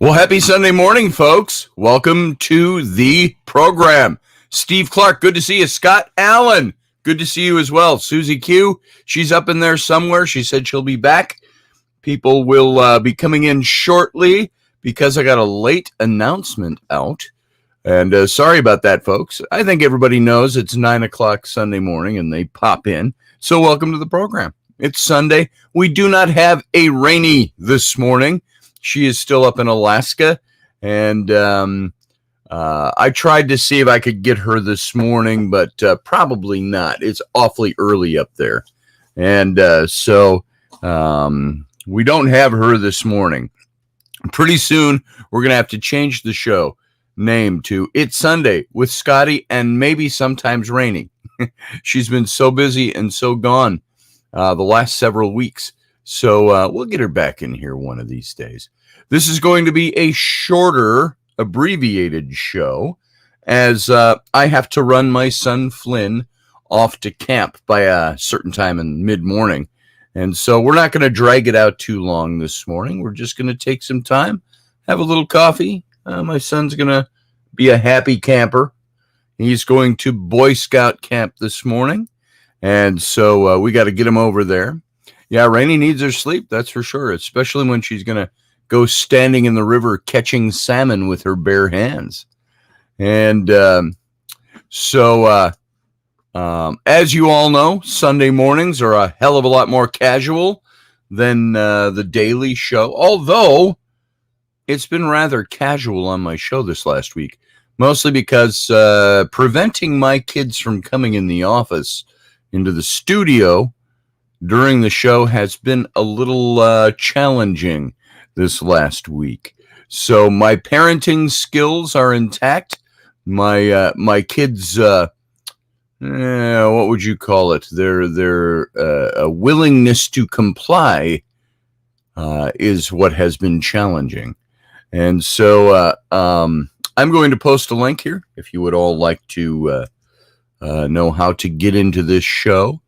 Well, happy Sunday morning, folks. Welcome to the program. Steve Clark, good to see you. Scott Allen, good to see you as well. Susie Q, she's up in there somewhere. She said she'll be back. People will be coming in shortly because I got a late announcement out. And sorry about that, folks. I think everybody knows it's 9 o'clock Sunday morning and they pop in. So welcome to the program. It's Sunday. We do not have a Raini this morning. She is still up in Alaska, and I tried to see if I could get her this morning, but probably not. It's awfully early up there, and so we don't have her this morning. Pretty soon, we're going to have to change the show name to It's Sunday with Scotty and maybe sometimes Raini. She's been so busy and so gone the last several weeks. So we'll get her back in here one of these days. This is going to be a shorter, abbreviated show as I have to run my son Flynn off to camp by a certain time in mid-morning. And so we're not going to drag it out too long this morning. We're just going to take some time, have a little coffee. My son's going to be a happy camper. He's going to Boy Scout camp this morning. And so we got to get him over there. Yeah, Raini needs her sleep, that's for sure, especially when she's going to go standing in the river catching salmon with her bare hands. And so as you all know, Sunday mornings are a hell of a lot more casual than the daily show, although it's been rather casual on my show this last week, mostly because preventing my kids from coming in the office into the studio during the show has been a little challenging this last week. So my parenting skills are intact. My kids, what would you call it? Their willingness to comply is what has been challenging. And so I'm going to post a link here if you would all like to know how to get into this show.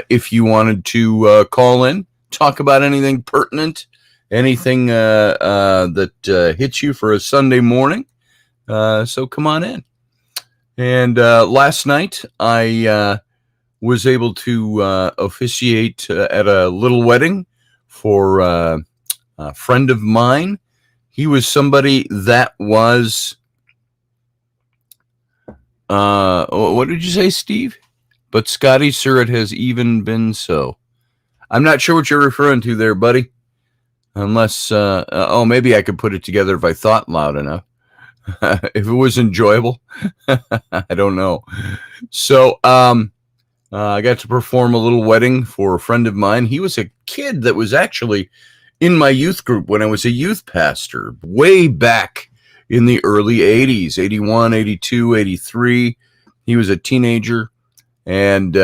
If you wanted to call in, talk about anything pertinent, anything that hits you for a Sunday morning, so come on in. And last night, I was able to officiate at a little wedding for a friend of mine. He was somebody that was, what did you say, Steve? But Scotty, sir, it has even been so. I'm not sure what you're referring to there, buddy. Unless, maybe I could put it together if I thought loud enough. If it was enjoyable. I don't know. So, I got to perform a little wedding for a friend of mine. He was a kid that was actually in my youth group when I was a youth pastor, way back in the early 80s, 81, 82, 83. He was a teenager. And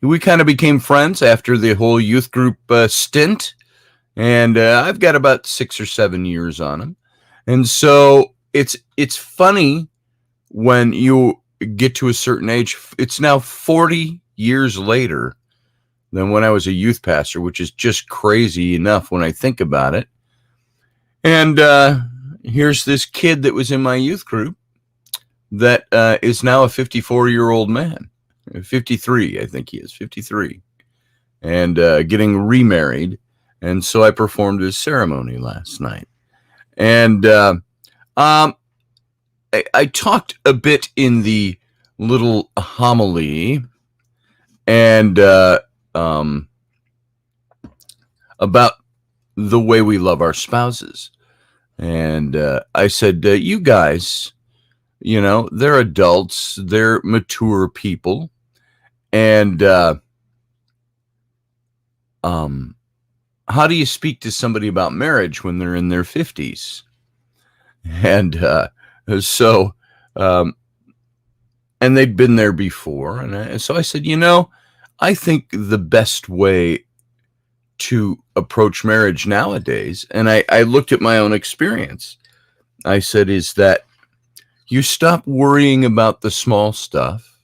we kind of became friends after the whole youth group stint. And I've got about 6 or 7 years on him. And so it's funny when you get to a certain age. It's now 40 years later than when I was a youth pastor, which is just crazy enough when I think about it. And here's this kid that was in my youth group that is now a 54-year-old man. 53, I think he is, 53. And getting remarried. And so I performed his ceremony last night. And I talked a bit in the little homily and about the way we love our spouses. And I said, you guys, you know, they're adults, they're mature people. And how do you speak to somebody about marriage when they're in their 50s? And and they'd been there before. And so I said, you know, I think the best way to approach marriage nowadays, and I looked at my own experience, I said, is that you stop worrying about the small stuff,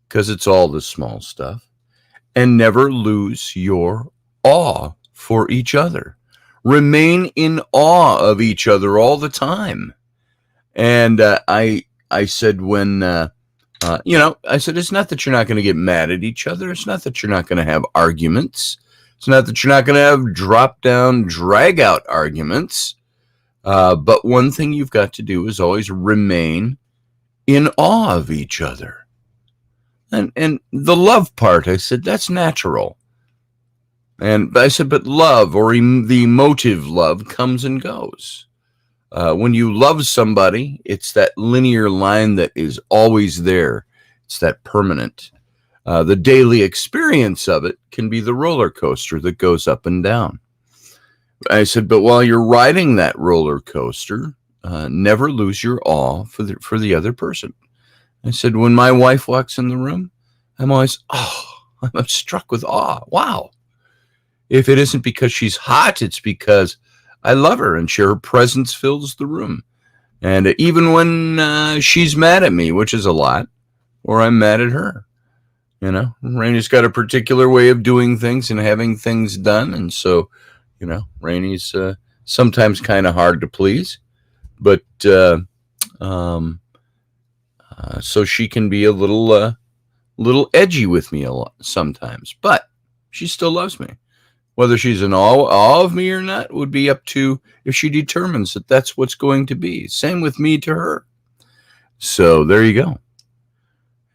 because it's all the small stuff, and never lose your awe for each other. remain in awe of each other all the time. And I said I said, it's not that you're not going to get mad at each other. It's not that you're not going to have arguments. It's not that you're not going to have drop down, drag out arguments. But one thing you've got to do is always remain in awe of each other. And the love part, I said, that's natural. And I said, but love, or the emotive love, comes and goes. When you love somebody, it's that linear line that is always there. It's that permanent. The daily experience of it can be the roller coaster that goes up and down. I said, but while you're riding that roller coaster, never lose your awe for the other person. I said, when my wife walks in the room, I'm always, I'm struck with awe. Wow. If it isn't because she's hot, it's because I love her and her presence fills the room. And even when she's mad at me, which is a lot, or I'm mad at her, Raini's got a particular way of doing things and having things done. And so, Raini's sometimes kind of hard to please, but so she can be a little edgy with me a lot sometimes, but she still loves me. Whether she's in awe of me or not would be up to if she determines that that's what's going to be. Same with me to her. So there you go.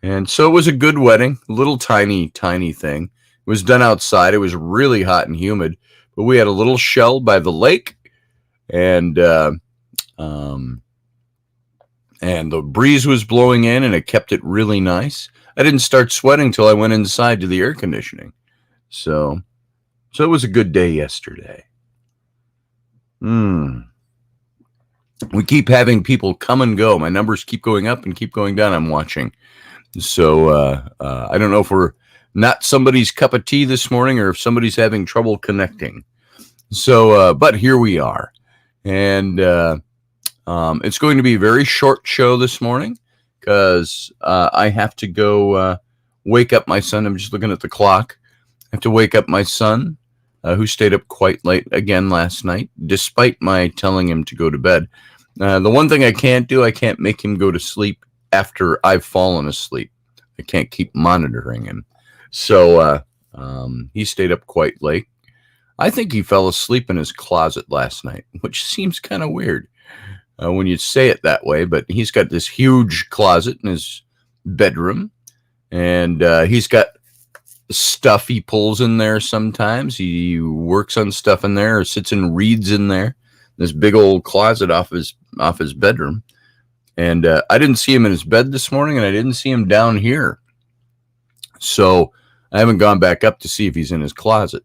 And so it was a good wedding, a little tiny thing. It was done outside. It was really hot and humid, but we had a little shell by the lake, and the breeze was blowing in, and it kept it really nice. I didn't start sweating till I went inside to the air conditioning. So it was a good day yesterday. We keep having people come and go. My numbers keep going up and keep going down. I'm watching. So I don't know if we're not somebody's cup of tea this morning or if somebody's having trouble connecting. So, but here we are. And it's going to be a very short show this morning because I have to go wake up my son. I'm just looking at the clock. I have to wake up my son, who stayed up quite late again last night, despite my telling him to go to bed. The one thing I can't do, I can't make him go to sleep after I've fallen asleep. I can't keep monitoring him. So he stayed up quite late. I think he fell asleep in his closet last night, which seems kind of weird when you say it that way. But he's got this huge closet in his bedroom, and he's got stuff he pulls in there sometimes. He works on stuff in there or sits and reads in there. This big old closet off his bedroom. And I didn't see him in his bed this morning, and I didn't see him down here. So I haven't gone back up to see if he's in his closet.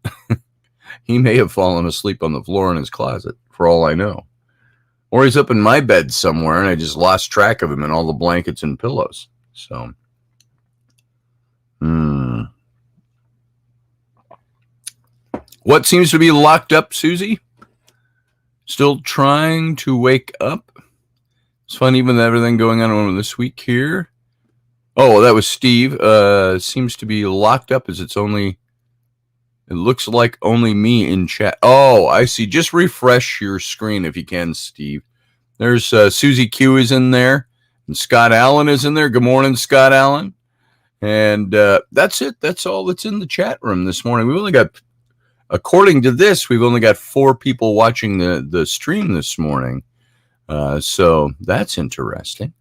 He may have fallen asleep on the floor in his closet, for all I know. Or he's up in my bed somewhere, and I just lost track of him and all the blankets and pillows. So, What seems to be locked up, Susie? Still trying to wake up? It's fun, even with everything going on this week here. Oh, that was Steve. Seems to be locked up as it looks like only me in chat. Oh, I see. Just refresh your screen if you can, Steve. There's Susie Q is in there, and Scott Allen is in there. Good morning, Scott Allen. And that's it. That's all that's in the chat room this morning. We've only got, according to this, we've only got 4 people watching the stream this morning. So that's interesting.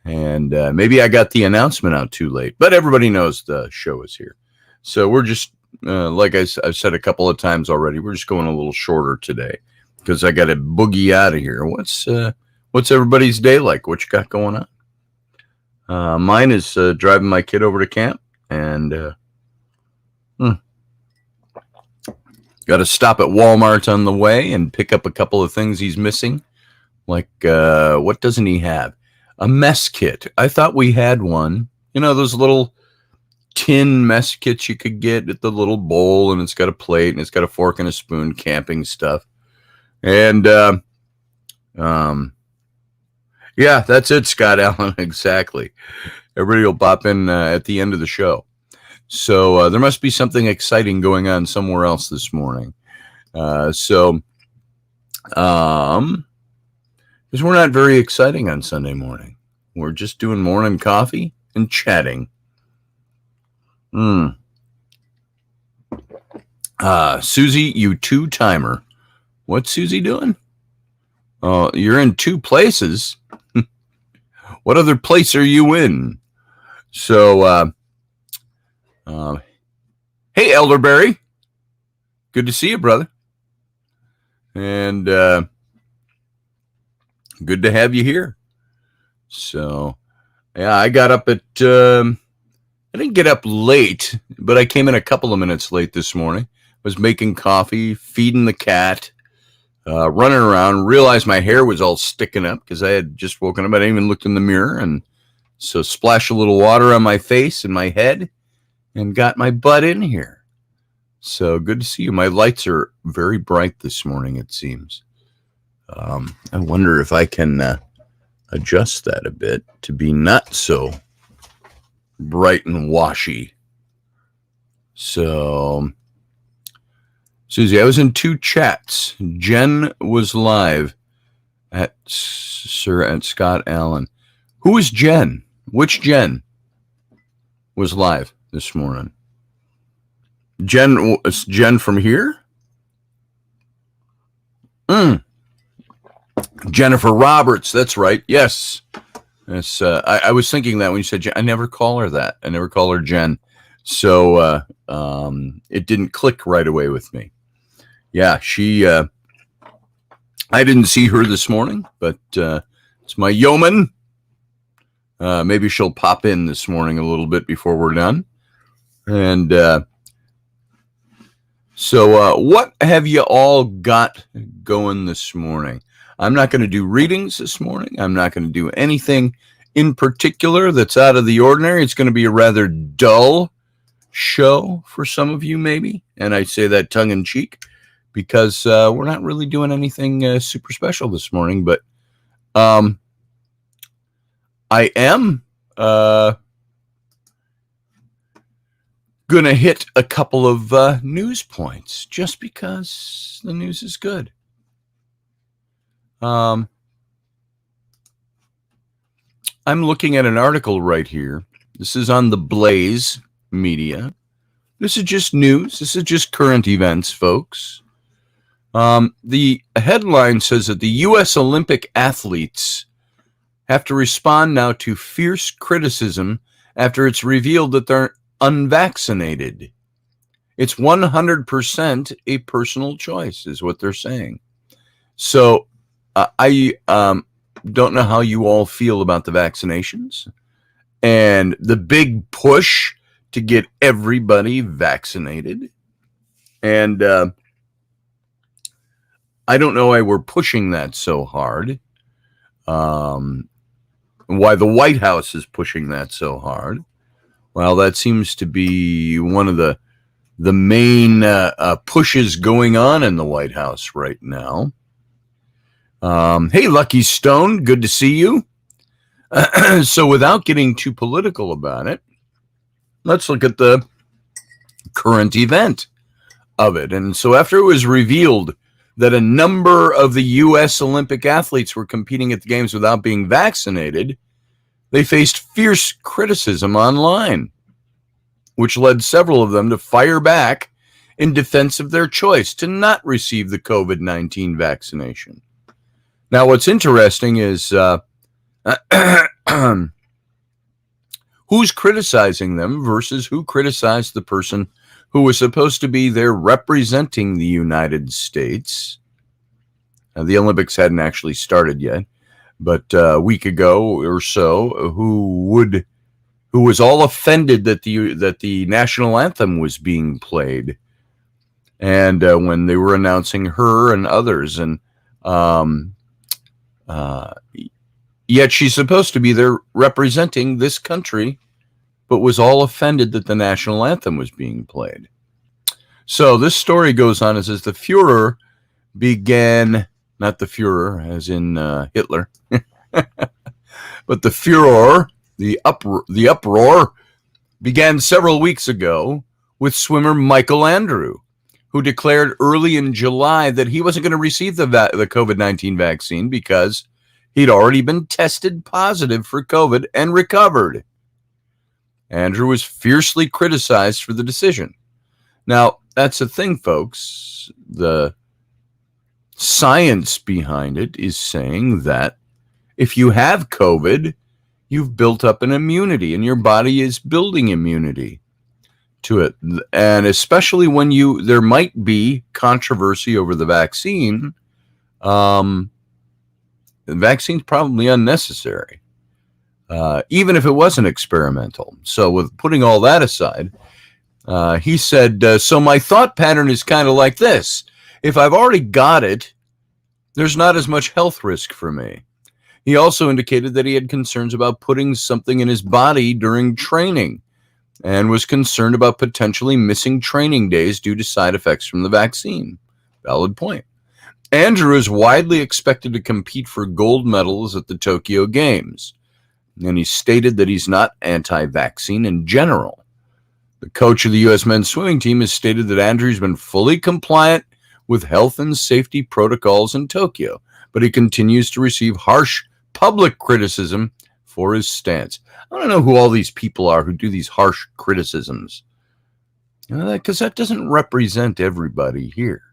And maybe I got the announcement out too late, but everybody knows the show is here. So we're just, like I've said a couple of times already, we're just going a little shorter today because I got to boogie out of here. What's everybody's day like? What you got going on? Mine is driving my kid over to camp, and got to stop at Walmart on the way and pick up a couple of things he's missing. Like, what doesn't he have? A mess kit. I thought we had one. You know, those little tin mess kits you could get at the little bowl, and it's got a plate, and it's got a fork and a spoon, camping stuff. And, yeah, that's it, Scott Allen. Exactly. Everybody will pop in at the end of the show. So there must be something exciting going on somewhere else this morning. So Because we're not very exciting on Sunday morning. We're just doing morning coffee and chatting. Susie, you two-timer. What's Susie doing? Oh, you're in two places. What other place are you in? So, hey, Elderberry. Good to see you, brother. And good to have you here. So, yeah, I got up at, I didn't get up late, but I came in a couple of minutes late this morning. Was making coffee, feeding the cat, running around, realized my hair was all sticking up because I had just woken up. I didn't even look in the mirror. And so splashed a little water on my face and my head and got my butt in here. So good to see you. My lights are very bright this morning, it seems. I wonder if I can adjust that a bit to be not so bright and washy. So, Susie, I was in two chats. Jen was live at Scott Allen. Who is Jen? Which Jen was live this morning? Jen from here? Jennifer Roberts, that's right. Yes. That's, I was thinking that when you said Jen. I never call her that. I never call her Jen. So it didn't click right away with me. Yeah, I didn't see her this morning, but it's my yeoman. Maybe she'll pop in this morning a little bit before we're done. And so what have you all got going this morning? I'm not going to do readings this morning. I'm not going to do anything in particular that's out of the ordinary. It's going to be a rather dull show for some of you, maybe. And I say that tongue in cheek because we're not really doing anything super special this morning. But I am going to hit a couple of news points just because the news is good. I'm looking at an article right here. This is on the Blaze Media. This is just news. This is just current events, folks. The headline says that the U.S. Olympic athletes have to respond now to fierce criticism after it's revealed that they're unvaccinated. It's 100% a personal choice, is what they're saying. So I don't know how you all feel about the vaccinations and the big push to get everybody vaccinated. And I don't know why we're pushing that so hard. Why the White House is pushing that so hard. Well, that seems to be one of the main pushes going on in the White House right now. Hey, Lucky Stone, good to see you. So without getting too political about it, let's look at the current event of it. And so after it was revealed that a number of the U.S. Olympic athletes were competing at the games without being vaccinated, they faced fierce criticism online, which led several of them to fire back in defense of their choice to not receive the COVID-19 vaccination. Now, what's interesting is who's criticizing them versus who criticized the person who was supposed to be there representing the United States. Now, the Olympics hadn't actually started yet, but a week ago or so, who was all offended that the national anthem was being played, and when they were announcing her and others, and yet she's supposed to be there representing this country, but was all offended that the national anthem was being played. So this story goes on. It says the Führer began, not the Führer as in Hitler, but the Führer, the uproar began several weeks ago with swimmer Michael Andrew, who declared early in July that he wasn't going to receive the COVID-19 vaccine because he'd already been tested positive for COVID and recovered. Andrew was fiercely criticized for the decision. Now, that's the thing, folks. The science behind it is saying that if you have COVID, you've built up an immunity, and your body is building immunity to it. And especially when there might be controversy over the vaccine, the vaccine's probably unnecessary, even if it wasn't experimental. So with putting all that aside, he said, so my thought pattern is kind of like this. If I've already got it, there's not as much health risk for me. He also indicated that he had concerns about putting something in his body during training and was concerned about potentially missing training days due to side effects from the vaccine. Valid point. Andrew is widely expected to compete for gold medals at the Tokyo Games, and he stated that he's not anti-vaccine in general. The coach of the U.S. men's swimming team has stated that Andrew's been fully compliant with health and safety protocols in Tokyo, but he continues to receive harsh public criticism for his stance. I don't know who all these people are who do these harsh criticisms, because that doesn't represent everybody here.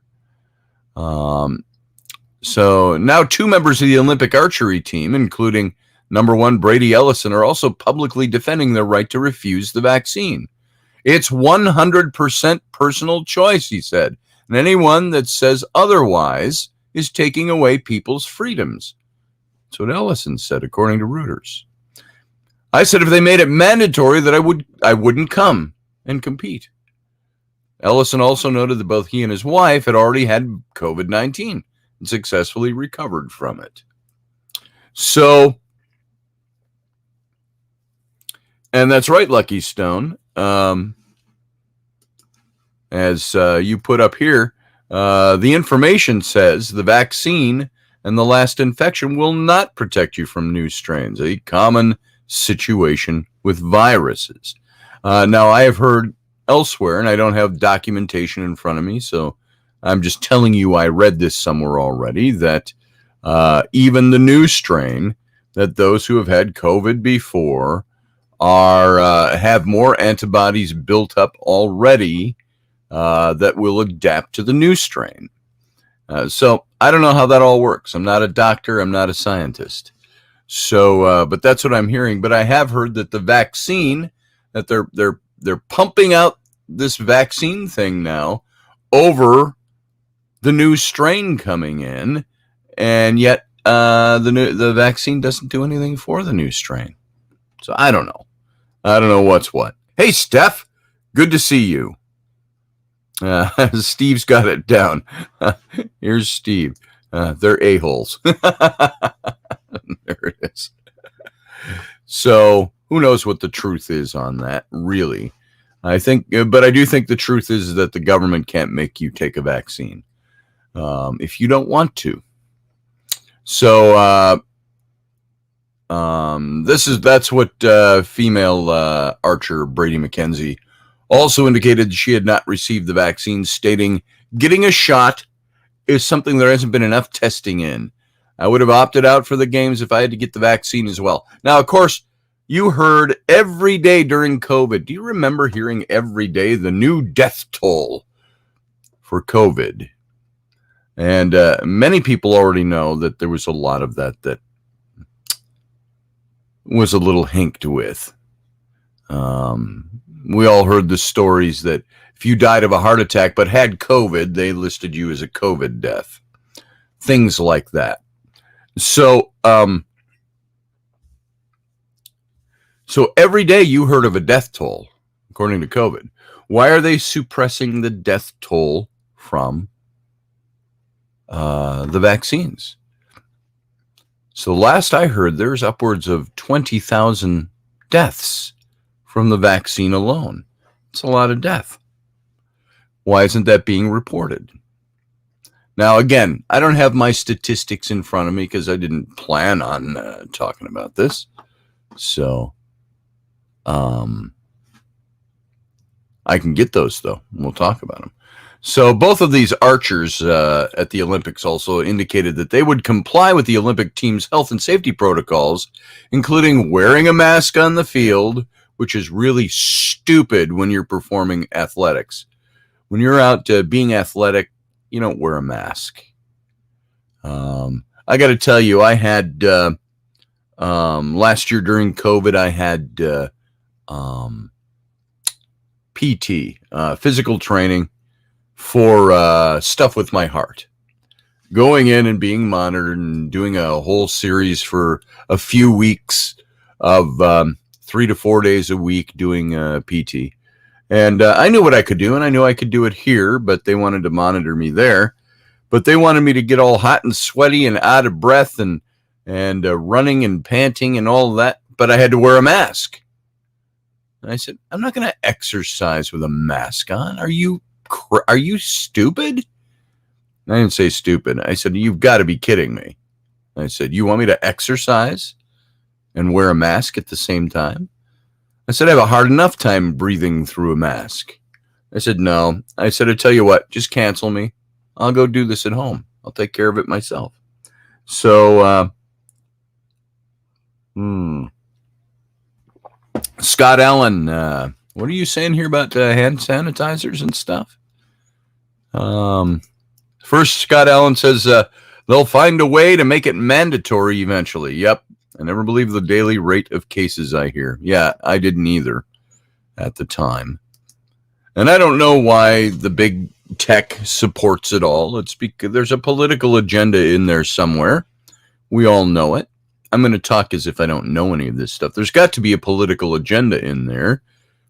So now 2 members of the Olympic archery team, including number 1 Brady Ellison, are also publicly defending their right to refuse the vaccine. It's 100% personal choice, he said, and anyone that says otherwise is taking away people's freedoms. That's what Ellison said, according to Reuters. I said if they made it mandatory that I wouldn't come and compete. Ellison also noted that both he and his wife had already had COVID-19 and successfully recovered from it. So, and that's right, Lucky Stone. As you put up here, the information says the vaccine and the last infection will not protect you from new strains, a common situation with viruses. Now, I have heard elsewhere, and I don't have documentation in front of me, so I'm just telling you I read this somewhere already, that even the new strain, that those who have had COVID before have more antibodies built up already that will adapt to the new strain. So I don't know how that all works. I'm not a doctor. I'm not a scientist. So, but that's what I'm hearing. But I have heard that the vaccine, that they're pumping out this vaccine thing now over the new strain coming in, and yet the vaccine doesn't do anything for the new strain. So I don't know. I don't know what's what. Hey, Steph, good to see you. Steve's got it down. Here's Steve. They're a-holes. There it is. So who knows what the truth is on that, really. But I do think the truth is that the government can't make you take a vaccine if you don't want to. So that's what female archer Brady McKenzie also indicated she had not received the vaccine, stating, getting a shot is something there hasn't been enough testing in. I would have opted out for the games if I had to get the vaccine as well. Now, of course, you heard every day during COVID. Do you remember hearing every day the new death toll for COVID? And many people already know that there was a lot of that was a little hinked with. We all heard the stories that if you died of a heart attack but had COVID, they listed you as a COVID death. Things like that. So every day you heard of a death toll, according to COVID. Why are they suppressing the death toll from the vaccines? So last I heard, there's upwards of 20,000 deaths from the vaccine alone. It's a lot of death. Why isn't that being reported? Now, again, I don't have my statistics in front of me because I didn't plan on talking about this. So I can get those, though. We'll talk about them. So both of these archers at the Olympics also indicated that they would comply with the Olympic team's health and safety protocols, including wearing a mask on the field, which is really stupid when you're performing athletics. When you're out being athletic, you don't wear a mask. I got to tell you, I had last year during COVID, I had PT, physical training for stuff with my heart. Going in and being monitored and doing a whole series for a few weeks of 3 to 4 days a week doing PT. And I knew what I could do, and I knew I could do it here, but they wanted to monitor me there. But they wanted me to get all hot and sweaty and out of breath and running and panting and all of that. But I had to wear a mask. And I said, I'm not going to exercise with a mask on. Are you stupid? I didn't say stupid. I said, you've got to be kidding me. I said, you want me to exercise and wear a mask at the same time? I said, I have a hard enough time breathing through a mask. I said, no. I said, I tell you what, just cancel me. I'll go do this at home. I'll take care of it myself. So, Scott Allen, what are you saying here about hand sanitizers and stuff? First, Scott Allen says they'll find a way to make it mandatory eventually. Yep. I never believed the daily rate of cases I hear. Yeah, I didn't either at the time. And I don't know why the big tech supports it all. It's because there's a political agenda in there somewhere. We all know it. I'm going to talk as if I don't know any of this stuff. There's got to be a political agenda in there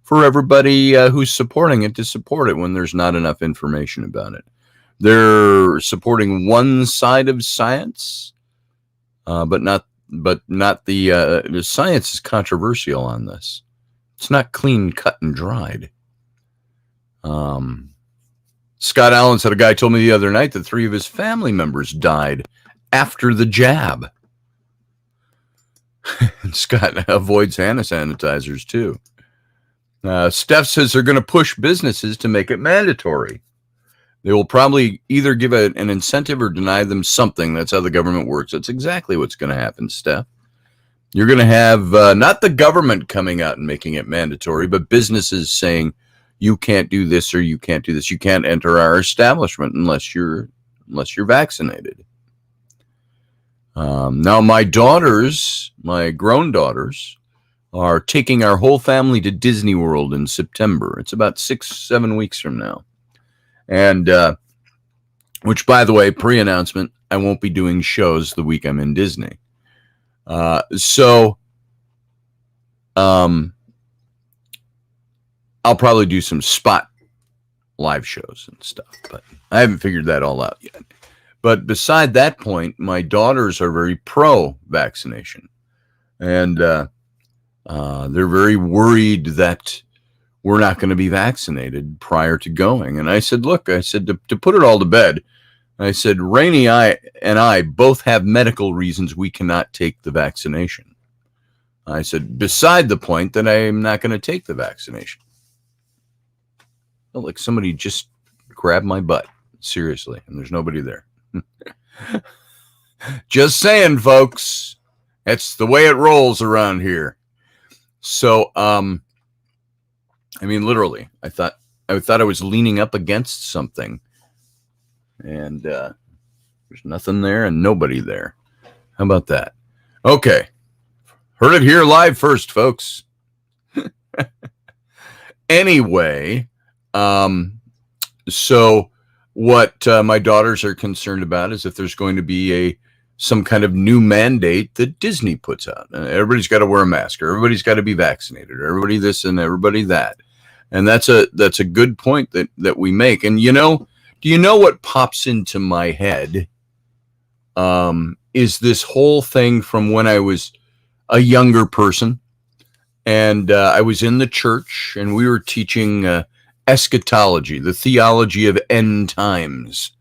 for everybody who's supporting it to support it when there's not enough information about it. They're supporting one side of science, but not the science is controversial on this. It's not clean cut and dried. Scott Allen said a guy told me the other night that 3 of his family members died after the jab. Scott avoids hand sanitizers too. Steph says they're going to push businesses to make it mandatory. They will probably either give an incentive or deny them something. That's how the government works. That's exactly what's going to happen, Steph. You're going to have not the government coming out and making it mandatory, but businesses saying, you can't do this or you can't do this. You can't enter our establishment unless you're vaccinated. Now my grown daughters, are taking our whole family to Disney World in September. It's about 6-7 weeks from now. And, which by the way, pre-announcement, I won't be doing shows the week I'm in Disney. So I'll probably do some spot live shows and stuff, but I haven't figured that all out yet. But beside that point, my daughters are very pro-vaccination. And they're very worried that we're not going to be vaccinated prior to going. And I said, look, to put it all to bed, I said, Rainey and I both have medical reasons we cannot take the vaccination. I said, beside the point that I'm not going to take the vaccination. Felt like somebody just grabbed my butt, seriously, and there's nobody there. Just saying, folks, that's the way it rolls around here. So, I mean, literally, I thought I was leaning up against something, and there's nothing there and nobody there. How about that? Okay. Heard it here live first, folks. Anyway, so what my daughters are concerned about is if there's going to be some kind of new mandate that Disney puts out. Everybody's got to wear a mask, or everybody's got to be vaccinated, or everybody this and everybody that. And that's a good point that we make. And do you know what pops into my head? Is this whole thing from when I was a younger person, and I was in the church, and we were teaching eschatology, the theology of end times.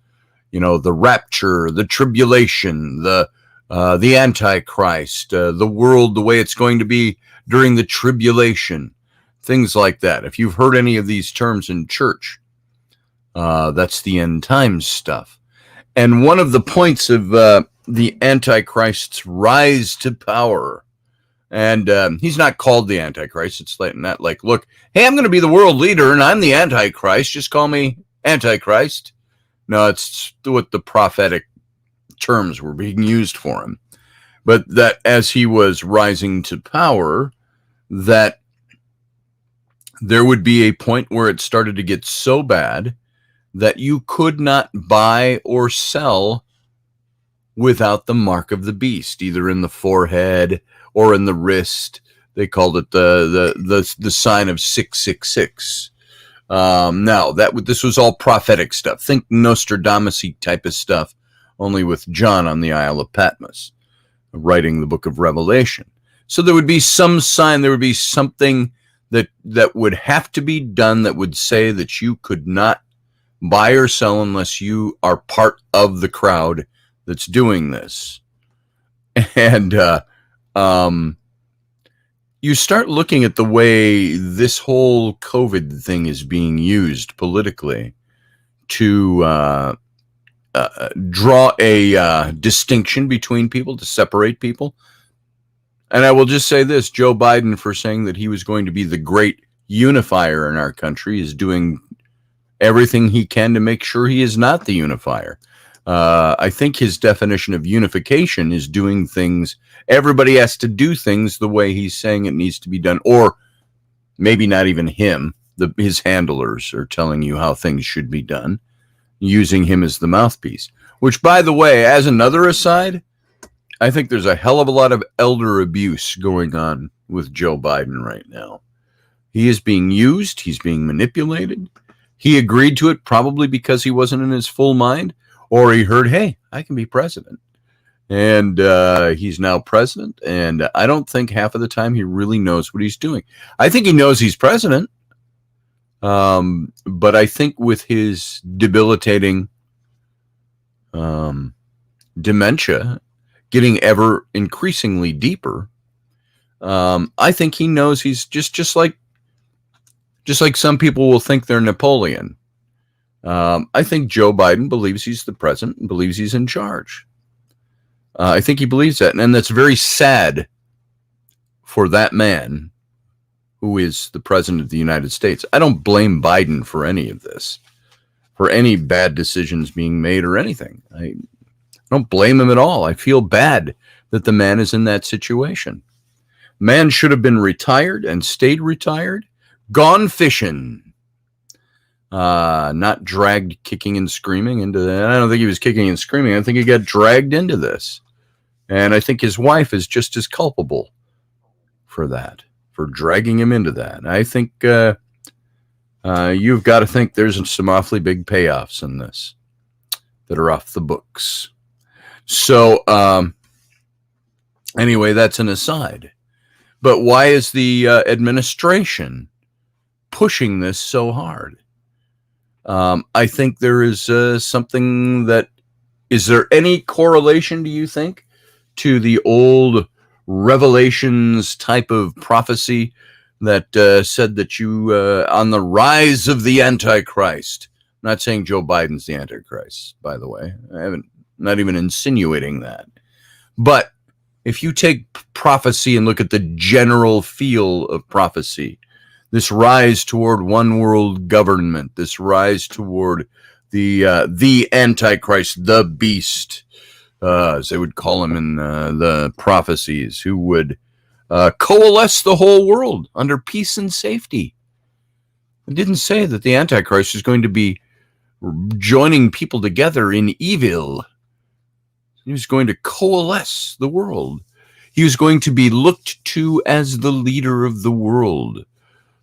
The rapture, the tribulation, the Antichrist, the world, the way it's going to be during the tribulation, things like that. If you've heard any of these terms in church, That's the end times stuff. And one of the points of the Antichrist's rise to power, and he's not called the Antichrist. It's not like, look, hey, I'm going to be the world leader and I'm the Antichrist. Just call me Antichrist. No, it's what the prophetic terms were being used for him. But that as he was rising to power, that there would be a point where it started to get so bad that you could not buy or sell without the mark of the beast, either in the forehead or in the wrist. They called it the sign of 666. Now this was all prophetic stuff. Think Nostradamus-y type of stuff, only with John on the Isle of Patmos, writing the book of Revelation. So there would be some sign, there would be something that would have to be done that would say that you could not buy or sell unless you are part of the crowd that's doing this. And you start looking at the way this whole COVID thing is being used politically to draw a distinction between people, to separate people. And I will just say this, Joe Biden, for saying that he was going to be the great unifier in our country, is doing everything he can to make sure he is not the unifier. I think his definition of unification is doing things, everybody has to do things the way he's saying it needs to be done, or maybe not even him, his handlers are telling you how things should be done, using him as the mouthpiece. Which, by the way, as another aside, I think there's a hell of a lot of elder abuse going on with Joe Biden right now. He is being used. He's being manipulated. He agreed to it probably because he wasn't in his full mind, or he heard, hey, I can be president. And he's now president. And I don't think half of the time he really knows what he's doing. I think he knows he's president. But I think with his debilitating dementia getting ever increasingly deeper, I think he knows he's just like some people will think they're Napoleon. I think Joe Biden believes he's the president and believes he's in charge. I think he believes that, and that's very sad for that man who is the president of the United States. I don't blame Biden for any of this, for any bad decisions being made or anything. I don't blame him at all. I feel bad that the man is in that situation. Man should have been retired and stayed retired, gone fishing, not dragged kicking and screaming into that. I don't think he was kicking and screaming. I think he got dragged into this. And I think his wife is just as culpable for that, for dragging him into that. I think you've got to think there's some awfully big payoffs in this that are off the books. So anyway, that's an aside. But why is the administration pushing this so hard? I think there is something that, is there any correlation, do you think, to the old Revelations type of prophecy that said that you, on the rise of the Antichrist, I'm not saying Joe Biden's the Antichrist, by the way, not even insinuating that, but if you take prophecy and look at the general feel of prophecy, this rise toward one world government, this rise toward the Antichrist, the beast, as they would call him in the prophecies, who would coalesce the whole world under peace and safety. It didn't say that the Antichrist is going to be joining people together in evil. He was going to coalesce the world. He was going to be looked to as the leader of the world,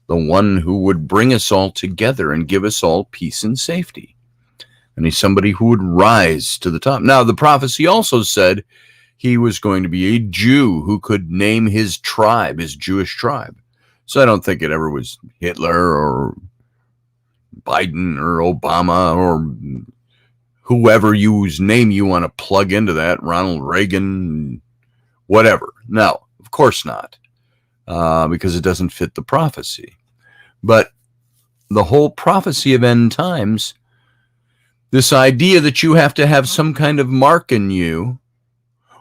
the one who would bring us all together and give us all peace and safety. And he's somebody who would rise to the top. Now, the prophecy also said he was going to be a Jew who could name his tribe, his Jewish tribe. So I don't think it ever was Hitler or Biden or Obama or whoever whose name you want to plug into that, Ronald Reagan, whatever. No, of course not, because it doesn't fit the prophecy. But the whole prophecy of end times This idea that you have to have some kind of mark in you,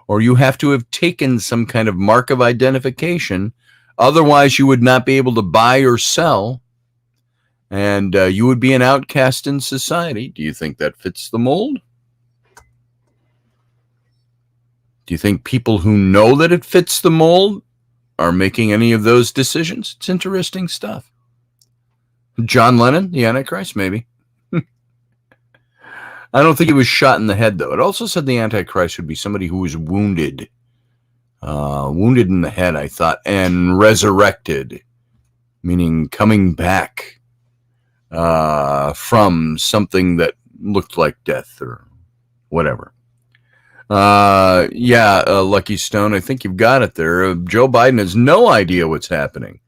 or you have to have taken some kind of mark of identification, otherwise you would not be able to buy or sell, and you would be an outcast in society. Do you think that fits the mold? Do you think people who know that it fits the mold are making any of those decisions? It's interesting stuff. John Lennon, the Antichrist, maybe. I don't think he was shot in the head, though. It also said the Antichrist would be somebody who was wounded. Wounded in the head, I thought, and resurrected, meaning coming back from something that looked like death or whatever. Lucky Stone, I think you've got it there. Joe Biden has no idea what's happening.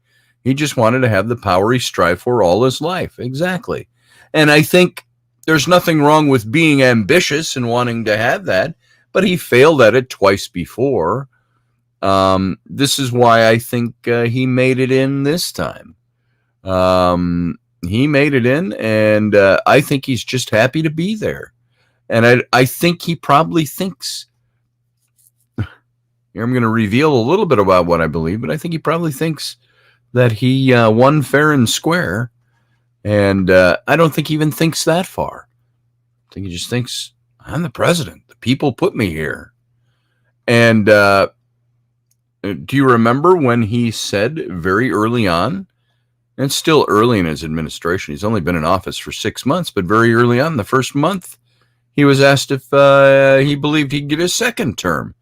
He just wanted to have the power he strived for all his life. Exactly. And I think there's nothing wrong with being ambitious and wanting to have that, but he failed at it twice before. This is why I think he made it in this time. He made it in, and I think he's just happy to be there. And I think he probably thinks, here I'm going to reveal a little bit about what I believe, but I think he probably thinks that he won fair and square. And I don't think he even thinks that far. I think he just thinks, I'm the president. The people put me here. And do you remember when he said very early on, and it's still early in his administration, he's only been in office for 6 months, but very early on, the first month, he was asked if he believed he'd get a second term.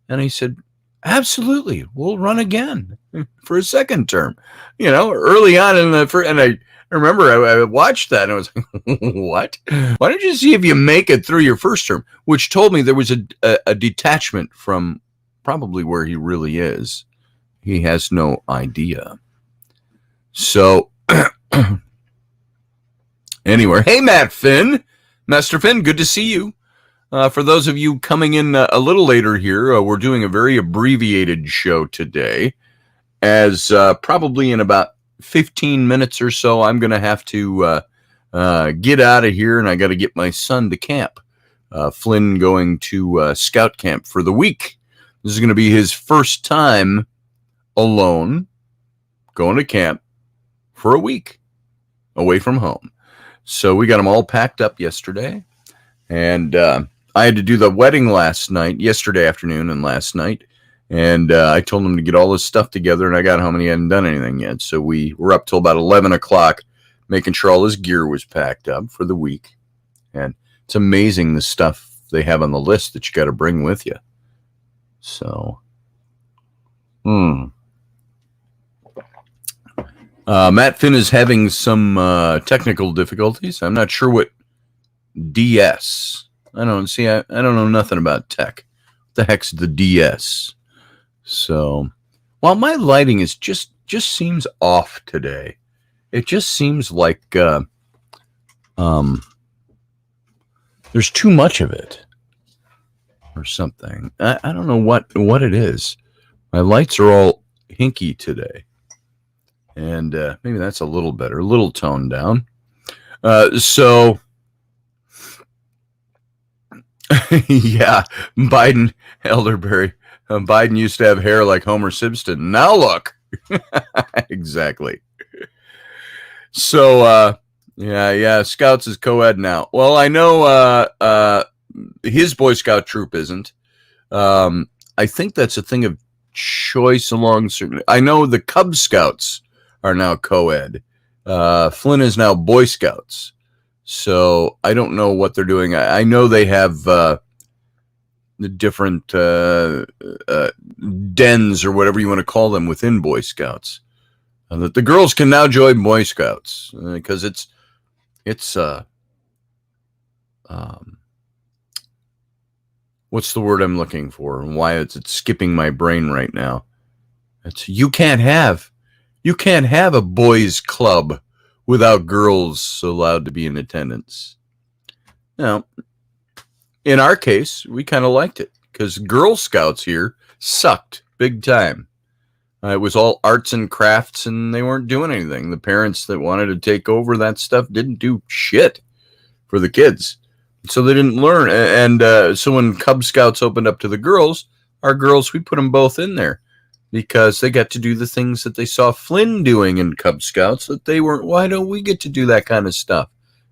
And he said, absolutely, we'll run again for a second term. You know, early on in the first, and I remember I watched that and I was like, what? Why don't you see if you make it through your first term? Which told me there was a detachment from probably where he really is. He has no idea. So, anyway, hey, Master Finn, good to see you. For those of you coming in a little later here, we're doing a very abbreviated show today, as probably in about 15 minutes or so, I'm going to have to get out of here, and I got to get my son to camp. Flynn going to scout camp for the week. This is going to be his first time alone going to camp for a week away from home. So we got him all packed up yesterday, and I had to do the wedding yesterday afternoon and last night, and I told him to get all his stuff together, and I got home and he hadn't done anything yet. So we were up till about 11 o'clock making sure all his gear was packed up for the week, and it's amazing the stuff they have on the list that you got to bring with you. So, Matt Finn is having some technical difficulties. I'm not sure what DS. I don't know nothing about tech. What the heck's the DS? So, while my lighting is just seems off today, it just seems like there's too much of it or something. I don't know what it is. My lights are all hinky today. And maybe that's a little better, a little toned down. So, yeah, Biden, Elderberry. Biden used to have hair like Homer Simpson. Now look. Exactly. So, yeah, Scouts is co-ed now. Well, I know his Boy Scout troop isn't. I think that's a thing of choice along certain. I know the Cub Scouts are now co-ed. Flynn is now Boy Scouts. So I don't know what they're doing. I know they have the different dens or whatever you want to call them within Boy Scouts. And that the girls can now join Boy Scouts because it's what's the word I'm looking for? And why it's skipping my brain right now. It's you can't have a boys' club without girls allowed to be in attendance. Now, in our case, we kind of liked it because Girl Scouts here sucked big time. It was all arts and crafts, and they weren't doing anything. The parents that wanted to take over that stuff didn't do shit for the kids. So they didn't learn. And so when Cub Scouts opened up to the girls, our girls, we put them both in there because they got to do the things that they saw Flynn doing in Cub Scouts that they weren't. Why don't we get to do that kind of stuff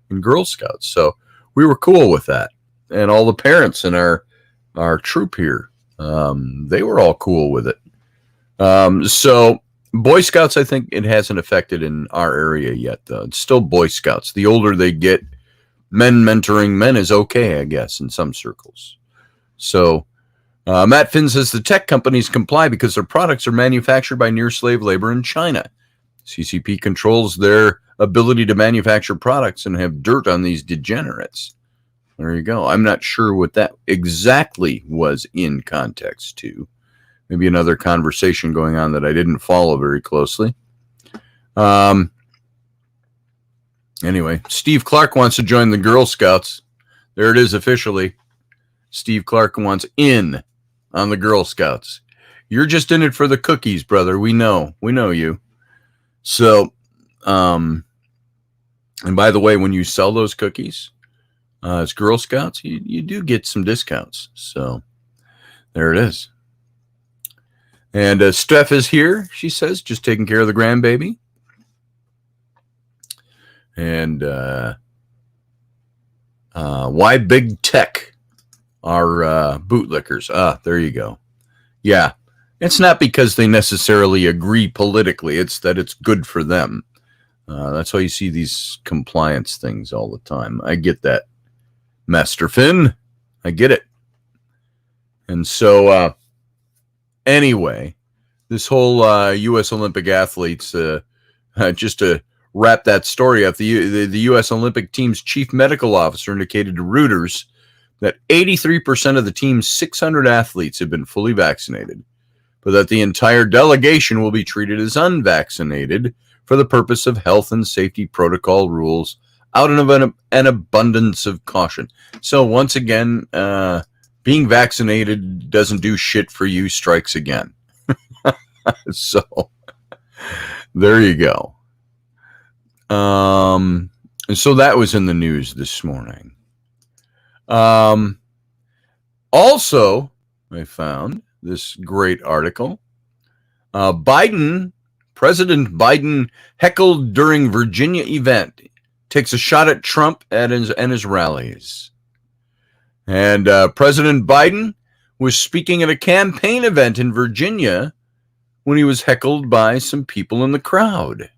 in Girl Scouts? So we were cool with that. And all the parents in our troop here, they were all cool with it. So Boy Scouts, I think it hasn't affected in our area yet, though. It's still Boy Scouts. The older they get, men mentoring men is okay, I guess, in some circles. So Matt Finn says the tech companies comply because their products are manufactured by near slave labor in China. CCP controls their ability to manufacture products and have dirt on these degenerates. There you go. I'm not sure what that exactly was in context to. Maybe another conversation going on that I didn't follow very closely. Anyway, Steve Clark wants to join the Girl Scouts. There it is officially. Steve Clark wants in on the Girl Scouts. You're just in it for the cookies, brother. We know you. So, and by the way, when you sell those cookies as Girl Scouts, you do get some discounts. So there it is. And Steph is here, she says, just taking care of the grandbaby. And why big tech are bootlickers? There you go. Yeah, it's not because they necessarily agree politically. It's that it's good for them. That's why you see these compliance things all the time. I get that, Master Finn. I get it. And so, anyway, this whole U.S. Olympic athletes, just to wrap that story up, the U.S. Olympic team's chief medical officer indicated to Reuters that 83% of the team's 600 athletes have been fully vaccinated, but that the entire delegation will be treated as unvaccinated for the purpose of health and safety protocol rules out of an abundance of caution. So once again, being vaccinated doesn't do shit for you, strikes again. So there you go. And so that was in the news this morning. Also, I found this great article. President Biden heckled during Virginia event, takes a shot at Trump and his rallies. And President Biden was speaking at a campaign event in Virginia when he was heckled by some people in the crowd.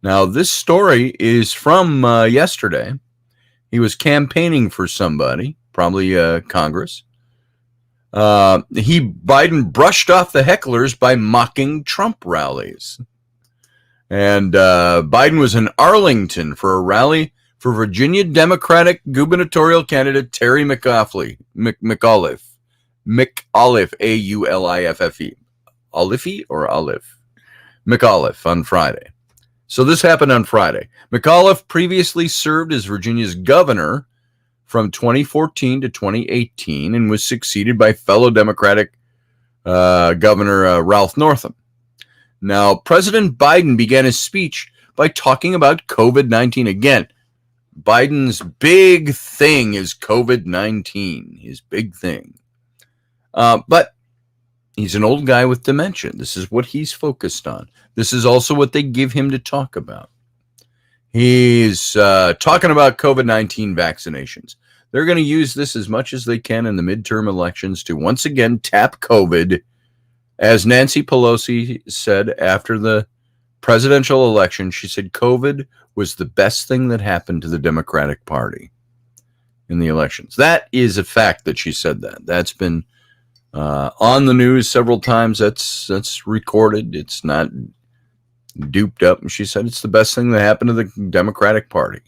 Now, this story is from yesterday. He was campaigning for somebody, probably Congress. Biden brushed off the hecklers by mocking Trump rallies. And Biden was in Arlington for a rally for Virginia Democratic gubernatorial candidate Terry McAuliffe, A-U-L-I-F-F-E. Olife or Olive? McAuliffe on Friday. So this happened on Friday. McAuliffe previously served as Virginia's governor from 2014 to 2018 and was succeeded by fellow Democratic Governor Ralph Northam. Now, President Biden began his speech by talking about COVID-19 again. Biden's big thing is COVID-19, his big thing. But he's an old guy with dementia. This is what he's focused on. This is also what they give him to talk about. He's talking about COVID-19 vaccinations. They're going to use this as much as they can in the midterm elections to once again tap COVID. As Nancy Pelosi said after the presidential election, she said COVID was the best thing that happened to the Democratic Party in the elections. That is a fact that she said that. That's been on the news several times. That's recorded. It's not duped up. And she said it's the best thing that happened to the Democratic Party.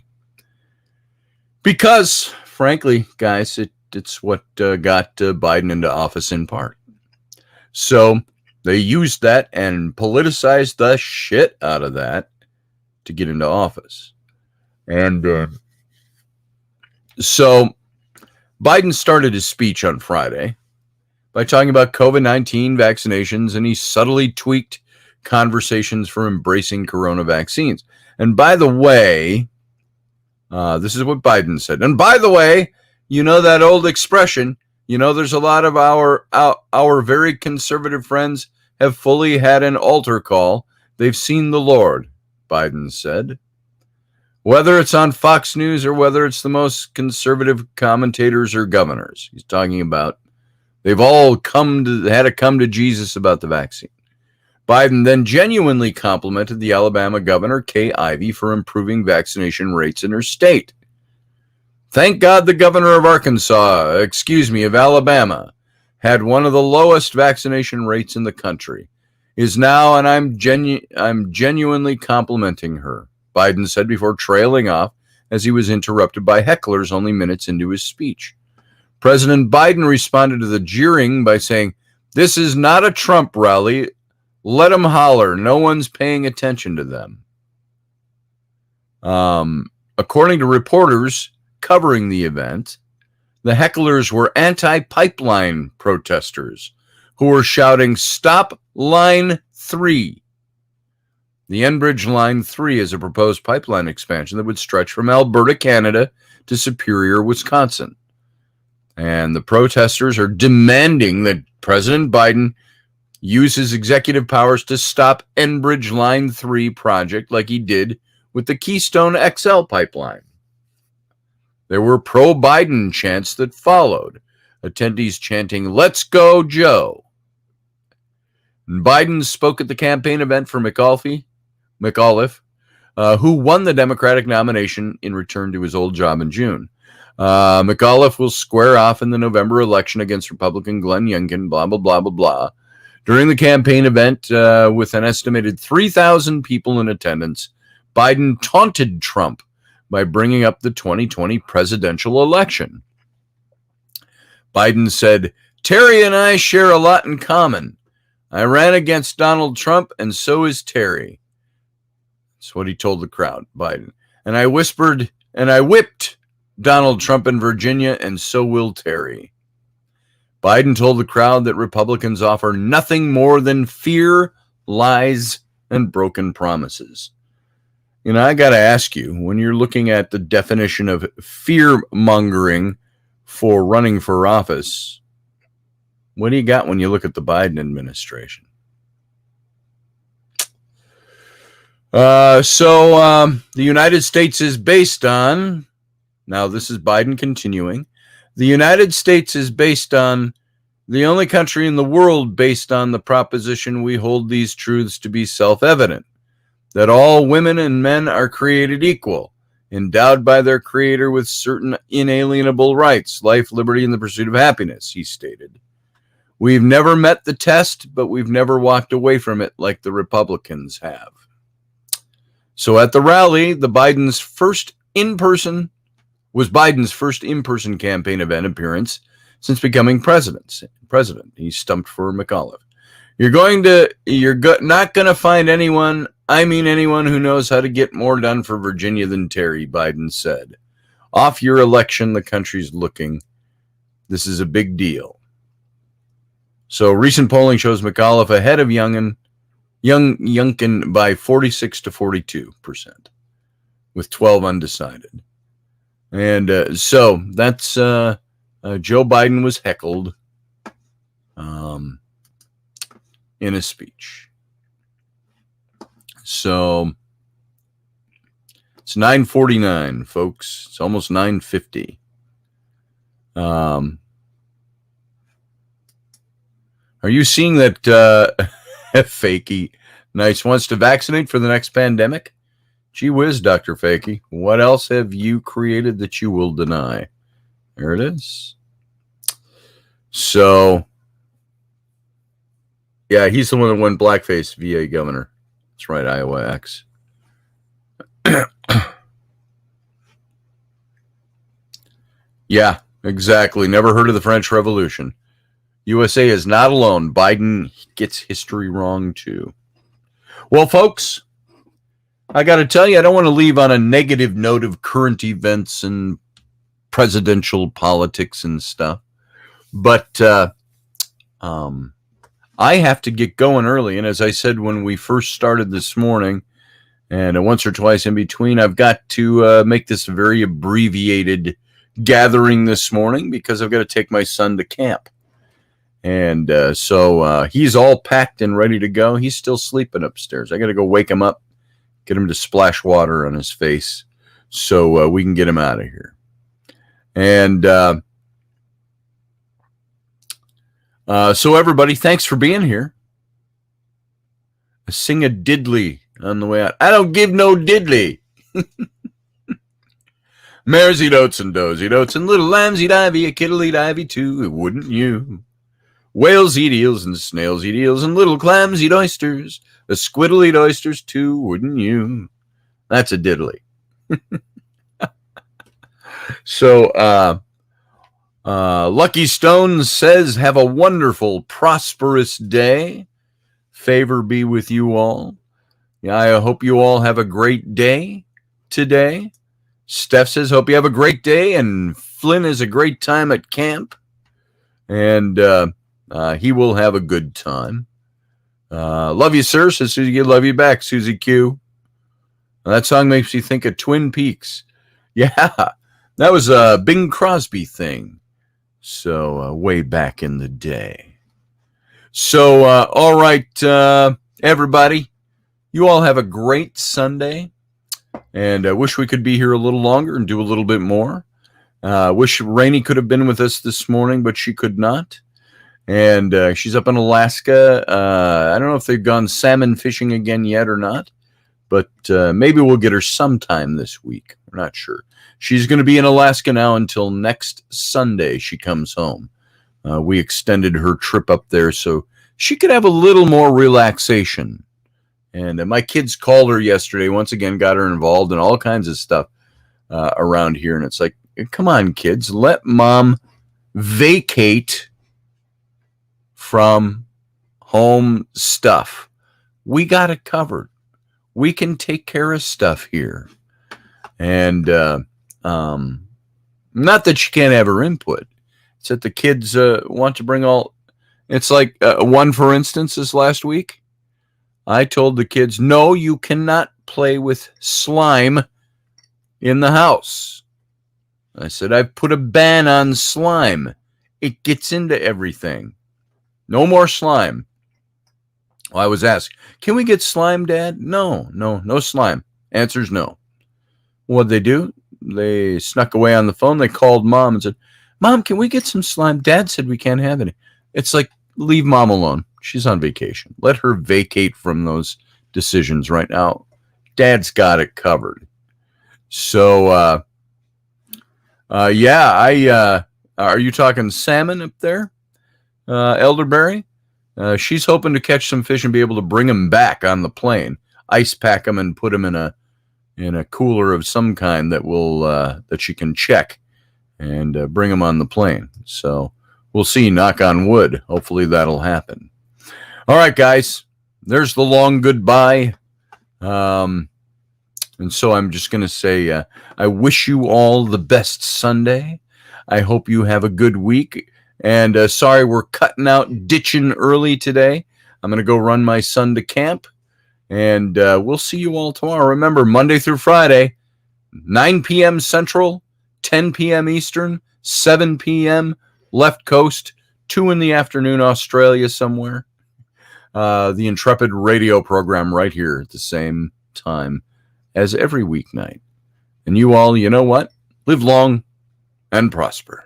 Because, frankly, guys, it's what got Biden into office in part. So they used that and politicized the shit out of that to get into office. And so Biden started his speech on Friday by talking about COVID-19 vaccinations, and he subtly tweaked conversations for embracing corona vaccines. And by the way, This is what Biden said. And by the way, you know that old expression, there's a lot of our very conservative friends have fully had an altar call. They've seen the Lord, Biden said. Whether it's on Fox News or whether it's the most conservative commentators or governors, he's talking about they've all had to come to Jesus about the vaccine. Biden then genuinely complimented the Alabama governor, Kay Ivey, for improving vaccination rates in her state. Thank God the governor of Alabama, had one of the lowest vaccination rates in the country, is now, and I'm genuinely complimenting her, Biden said before trailing off as he was interrupted by hecklers only minutes into his speech. President Biden responded to the jeering by saying, "This is not a Trump rally. Let them holler. No one's paying attention to them." According to reporters covering the event, the hecklers were anti-pipeline protesters who were shouting, "Stop Line 3. The Enbridge Line 3 is a proposed pipeline expansion that would stretch from Alberta, Canada to Superior, Wisconsin. And the protesters are demanding that President Biden use his executive powers to stop Enbridge Line 3 project like he did with the Keystone XL pipeline. There were pro-Biden chants that followed, attendees chanting, "Let's go, Joe." And Biden spoke at the campaign event for McAuliffe, who won the Democratic nomination in return to his old job in June. McAuliffe will square off in the November election against Republican Glenn Youngkin, blah, blah, blah, blah, blah. During the campaign event, with an estimated 3,000 people in attendance, Biden taunted Trump by bringing up the 2020 presidential election. Biden said, "Terry and I share a lot in common. I ran against Donald Trump, and so is Terry." That's what he told the crowd, Biden. And I whipped Donald Trump in Virginia, and so will Terry. Biden told the crowd that Republicans offer nothing more than fear, lies, and broken promises. I got to ask you, when you're looking at the definition of fear-mongering for running for office, what do you got when you look at the Biden administration? The United States is based on, now this is Biden continuing, the United States is based on the only country in the world based on the proposition we hold these truths to be self-evident, that all women and men are created equal, endowed by their creator with certain inalienable rights, life, liberty, and the pursuit of happiness, he stated. We've never met the test, but we've never walked away from it like the Republicans have. So at the rally, Biden's first in-person campaign event appearance since becoming president. He stumped for McAuliffe. You're not going to find anyone who knows how to get more done for Virginia than Terry, Biden said. Off your election, the country's looking. This is a big deal. So recent polling shows McAuliffe ahead of Youngkin by 46 to 42%, with 12 undecided. And so that's Joe Biden was heckled in a speech. So it's 9:49, folks. It's almost 9:50. Are you seeing that Fakey Nice wants to vaccinate for the next pandemic? Gee whiz, Dr. Fakey. What else have you created that you will deny? There it is. So, yeah, he's the one that won blackface VA governor. That's right, Iowa X. Yeah, exactly. Never heard of the French Revolution. USA is not alone. Biden gets history wrong, too. Well, folks, I got to tell you, I don't want to leave on a negative note of current events and presidential politics and stuff. But I have to get going early. And as I said when we first started this morning, And once or twice in between, I've got to make this very abbreviated gathering this morning because I've got to take my son to camp. And so he's all packed and ready to go. He's still sleeping upstairs. I got to go wake him up, get him to splash water on his face so we can get him out of here. And so everybody, thanks for being here. Sing a diddly on the way out. I don't give no diddly. Mares eat oats and does eat oats, and little lambs eat ivy, a kittle eat ivy too, wouldn't you? Whales eat eels, and snails eat eels, and little clams eat oysters, a squid'll eat oysters too, wouldn't you? That's a diddly. So, Lucky Stone says, have a wonderful, prosperous day. Favor be with you all. Yeah, I hope you all have a great day today. Steph says, hope you have a great day, and Flynn has a great time at camp, and he will have a good time. Love you, sir, says Susie Q. Love you back, Susie Q. That song makes me think of Twin Peaks. Yeah, that was a Bing Crosby thing. So way back in the day. So, all right, everybody, you all have a great Sunday. And I wish we could be here a little longer and do a little bit more. Wish Raini could have been with us this morning, but she could not. And she's up in Alaska. I don't know if they've gone salmon fishing again yet or not. But maybe we'll get her sometime this week. We're not sure. She's going to be in Alaska now until next Sunday she comes home. We extended her trip up there so she could have a little more relaxation. And my kids called her yesterday, once again, got her involved in all kinds of stuff around here. And it's like, come on, kids, let mom vacate from home stuff. We got it covered. We can take care of stuff here. And not that she can't have her input. It's that the kids want to bring all. It's like one, for instance, this last week. I told the kids, no, you cannot play with slime in the house. I said, I've put a ban on slime. It gets into everything. No more slime. Well, I was asked, can we get slime, Dad? No slime. Answer's no. What'd they do? They snuck away on the phone. They called Mom and said, Mom, can we get some slime? Dad said we can't have any. It's like, leave Mom alone. She's on vacation. Let her vacate from those decisions right now. Dad's got it covered. So, are you talking salmon up there, Elderberry? She's hoping to catch some fish and be able to bring them back on the plane, ice pack them, and put them in a cooler of some kind that will that she can check and bring them on the plane. So we'll see. Knock on wood. Hopefully that'll happen. All right, guys. There's the long goodbye. And so I'm just going to say I wish you all the best Sunday. I hope you have a good week. And sorry, we're cutting out ditching early today. I'm going to go run my son to camp. And we'll see you all tomorrow. Remember, Monday through Friday, 9 p.m. Central, 10 p.m. Eastern, 7 p.m. Left Coast, 2 in the afternoon, Australia somewhere. The Intrepid radio program right here at the same time as every weeknight. And you all, you know what? Live long and prosper.